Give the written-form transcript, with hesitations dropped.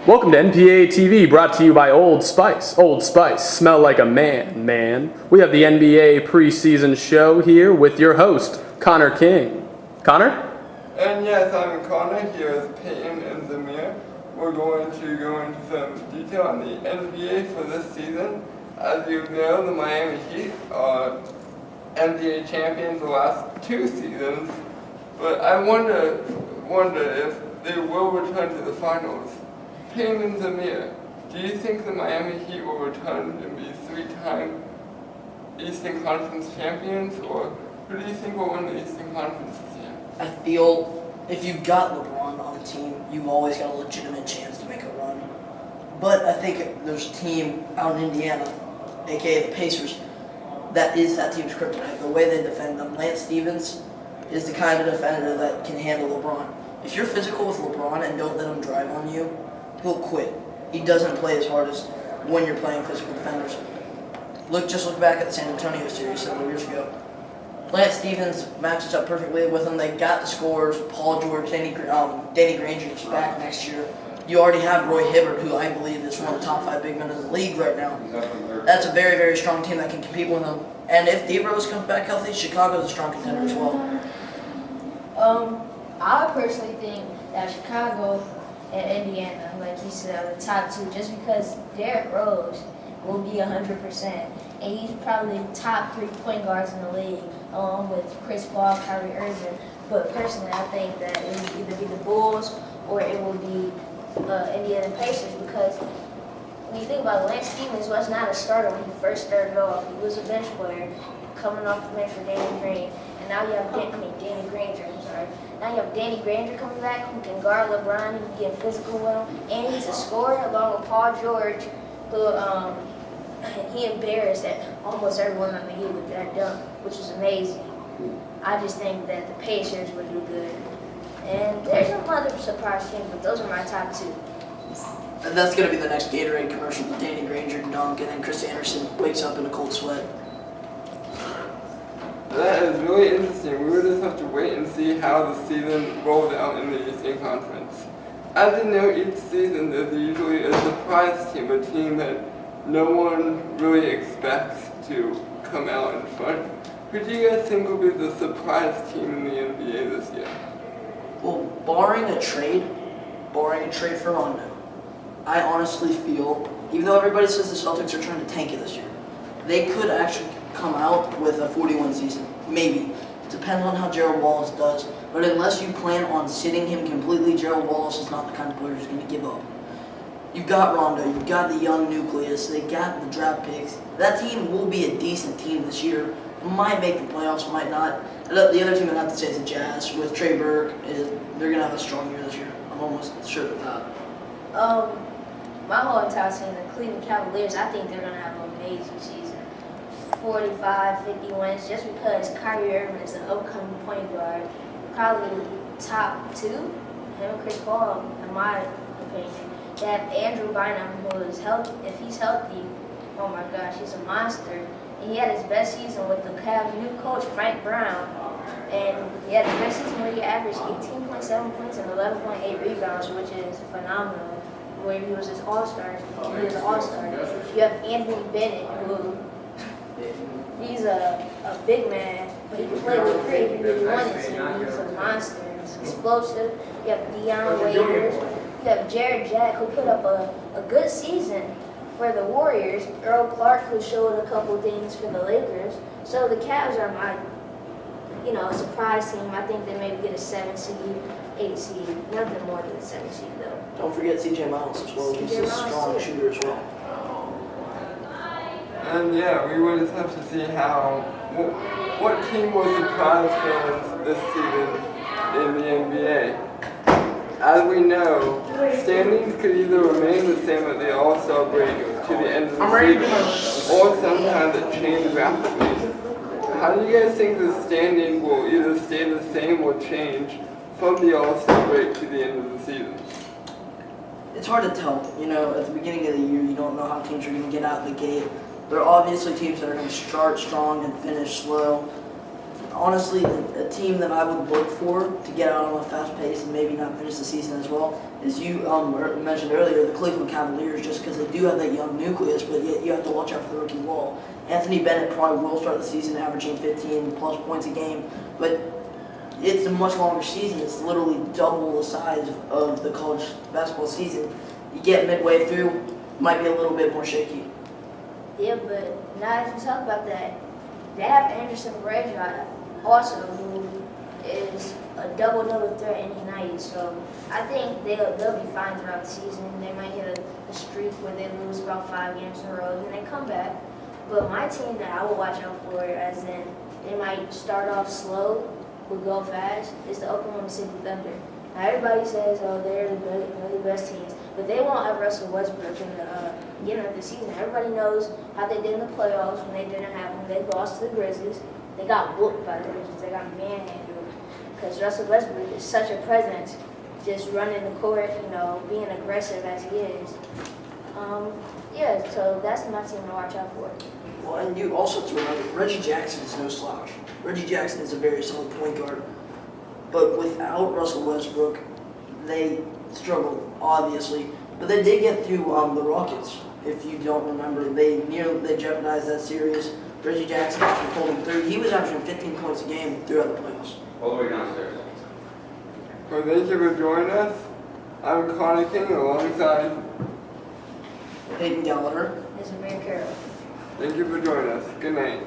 Welcome to NPA TV, brought to you by Old Spice. Old Spice, smell like a man. We have the NBA preseason show here with your host, Connor King. Connor? And yes, I'm Connor here with Peyton and Zamir. We're going to go into some detail on the NBA for this season. As you know, the Miami Heat are NBA champions the last two seasons, but I wonder if they will return to the finals. Peyton and Zamir, do you think the Miami Heat will return and be three-time Eastern Conference champions, or who do you think will win the Eastern Conference this year? I feel if you've got LeBron on the team, you've always got a legitimate chance to make a run. But I think there's a team out in Indiana, aka the Pacers, that is that team's kryptonite. The way they defend them. Lance Stevens is the kind of defender that can handle LeBron. If you're physical with LeBron and don't let him drive on you, he'll quit. He doesn't play as hard as when you're playing physical defenders. Look back at the San Antonio series several years ago. Lance Stevens matches up perfectly with him. They got the scores. Paul George, Danny Granger is back next year. You already have Roy Hibbert, who I believe is one of the top 5 big men in the league right now. That's a very, very strong team that can compete with them. And if D Rose comes back healthy, Chicago's a strong contender as well. I personally think that Chicago and Indiana, like you said, are the top 2, just because Derrick Rose will be 100%, and he's probably the top 3 point guards in the league, along with Chris Paul, Kyrie Irving. But personally, I think that it will either be the Bulls or it will be Indiana Pacers, because when you think about it, Lance Stevens was not a starter when he first started off. He was a bench player coming off the bench for Danny Green, and now you have Danny Granger. Now you have Danny Granger coming back who can guard LeBron, who can get physical with him, and he's a scorer along with Paul George, who he embarrassed almost everyone on the Heat with that dunk, which is amazing. I just think that the Pacers would do good. And there's some other surprise teams, but those are my top 2. And that's going to be the next Gatorade commercial with Danny Granger dunk, and then Chris Anderson wakes up in a cold sweat. That is really interesting. We will just have to wait and see how the season rolls out in the Eastern Conference. As you know, each season there's usually a surprise team, a team that no one really expects to come out in front. Who do you guys think will be the surprise team in the NBA this year? Well, barring a trade for Rondo, I honestly feel, even though everybody says the Celtics are trying to tank it this year, they could actually come out with a 41 season. Maybe. It depends on how Gerald Wallace does. But unless you plan on sitting him completely, Gerald Wallace is not the kind of player who's going to give up. You've got Rondo, you've got the young nucleus, they got the draft picks. That team will be a decent team this year. Might make the playoffs, might not. The other team I'd have to say is the Jazz. With Trey Burke, they're going to have a strong year this year. I'm almost sure of that. My whole entire team, the Cleveland Cavaliers, I think they're going to have an amazing season. 45, 50 wins, just because Kyrie Irving is an upcoming point guard. Probably top 2, him and Chris Paul, in my opinion. They have Andrew Bynum, who is healthy. If he's healthy, oh my gosh, he's a monster. And he had his best season with the Cavs' new coach, Mike Brown. And he had his best season where he averaged 18.7 points and 11.8 rebounds, which is phenomenal. Where he was his all-star. He was an all-star. You have Anthony Bennett, who he's a big man, but he can play with 3 if he really wanted to. He's a monster. He's explosive. You have Deion Waiters. You have Jared Jack, who put up a good season for the Warriors. Earl Clark, who showed a couple things for the Lakers. So the Cavs are my, surprise team. I think they maybe get a 7 seed, 8 seed. Nothing more than a 7 seed, though. Don't forget CJ Miles as well. He's a strong shooter as well. And yeah, we will just have to see what team will surprise fans this season in the NBA. As we know, standings could either remain the same at the All-Star break to the end of the season, or sometimes it changes rapidly. How do you guys think the standing will either stay the same or change from the All-Star break to the end of the season? It's hard to tell. At the beginning of the year, you don't know how teams are going to get out of the gate. There are obviously teams that are going to start strong and finish slow. honestly, a team that I would look for to get out on a fast pace and maybe not finish the season as well is you mentioned earlier, the Cleveland Cavaliers, just because they do have that young nucleus, but yet you have to watch out for the rookie wall. Anthony Bennett probably will start the season averaging 15 plus points a game, but it's a much longer season. It's literally double the size of the college basketball season. You get midway through, might be a little bit more shaky. Yeah, but now that you talk about that, they have Anderson Varejao also, who is a double-double threat any night. So I think they'll be fine throughout the season. They might hit a streak where they lose about 5 games in a row, then they come back. But my team that I will watch out for, as in they might start off slow but go fast, is the Oklahoma City Thunder. Now everybody says, oh, they're the best teams, but they won't have Russell Westbrook in the beginning of the season. Everybody knows how they did in the playoffs when they didn't have him. They lost to the Grizzlies. They got whooped by the Grizzlies. They got manhandled because Russell Westbrook is such a presence, just running the court, being aggressive as he is. Yeah, so that's my team to watch out for. Well, and you also have to remember, Reggie Jackson is no slouch. Reggie Jackson is a very solid point guard. But without Russell Westbrook, they struggled, obviously. But they did get through the Rockets. If you don't remember, they jeopardized that series. Reggie Jackson actually pulled them through. He was averaging 15 points a game throughout the playoffs. All the way downstairs. Well, thank you for joining us. I'm Connor King alongside. Peyton Gallagher. It's Zamir. Thank you for joining us. Good night.